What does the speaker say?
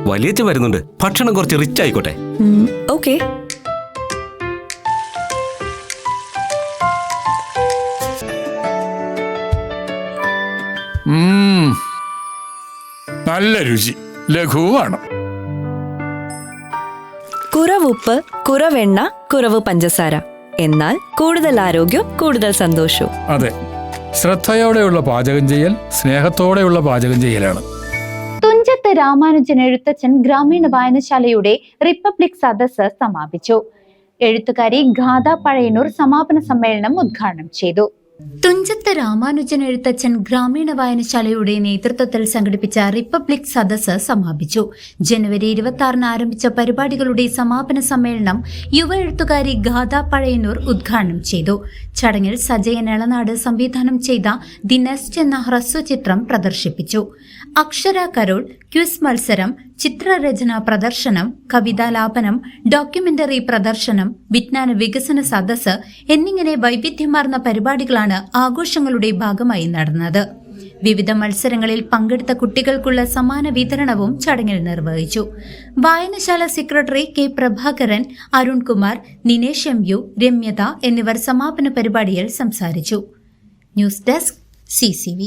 വലിയച്ഛൻ വരുന്നുണ്ട്. ഭക്ഷണം കുറച്ച് റിച്ച് ആയിക്കോട്ടെ. ഓക്കെ. നല്ല രുചി, ലഘുവാണ്. കുറവുപ്പ്, കുറവെണ്ണ, കുറവ് പഞ്ചസാര. എന്നാൽ കൂടുതൽ ആരോഗ്യം, കൂടുതൽ സന്തോഷവും. അതെ, ശ്രദ്ധയോടെയുള്ള പാചകം ചെയ്യൽ സ്നേഹത്തോടെയുള്ള പാചകം ചെയ്യലാണ്. തുഞ്ചത്ത് രാമാനുജൻ എഴുത്തച്ഛൻ ഗ്രാമീണ വായനശാലയുടെ റിപ്പബ്ലിക് സദസ്സ് സമാപിച്ചു. എഴുത്തുകാരി ഗാഥ പഴയന്നൂർ സമാപന സമ്മേളനം ഉദ്ഘാടനം ചെയ്തു. തുഞ്ചത്ത് രാമാനുജൻ എഴുത്തച്ഛൻ ഗ്രാമീണ വായനശാലയുടെ നേതൃത്വത്തിൽ സംഘടിപ്പിച്ച റിപ്പബ്ലിക് സദസ്സ് സമാപിച്ചു. ജനുവരി 26 ആരംഭിച്ച പരിപാടികളുടെ സമാപന സമ്മേളനം യുവ എഴുത്തുകാരി ഗാഥ പഴയന്നൂർ ഉദ്ഘാടനം ചെയ്തു. ചടങ്ങിൽ സജയൻ എളനാട് സംവിധാനം ചെയ്ത ദി നെസ്റ്റ് എന്ന ഹ്രസ്വചിത്രം പ്രദർശിപ്പിച്ചു. അക്ഷര കരോൾ, ക്വിസ് മത്സരം, ചിത്രരചന പ്രദർശനം, കവിതാലാപനം, ഡോക്യുമെന്ററി പ്രദർശനം, വിജ്ഞാന വികസന സദസ്സ് എന്നിങ്ങനെ വൈവിധ്യമാർന്ന പരിപാടികളാണ് ആഘോഷങ്ങളുടെ ഭാഗമായി നടന്നത്. വിവിധ മത്സരങ്ങളിൽ പങ്കെടുത്ത കുട്ടികൾക്കുള്ള സമ്മാന വിതരണവും ചടങ്ങിൽ നിർവഹിച്ചു. വായനശാല secretary K Prabhakaran, Arunkumar, Ninesh MU, Ramyatha എന്നിവർ സമാപന പരിപാടിയിൽ സംസാരിച്ചു. News desk CCV.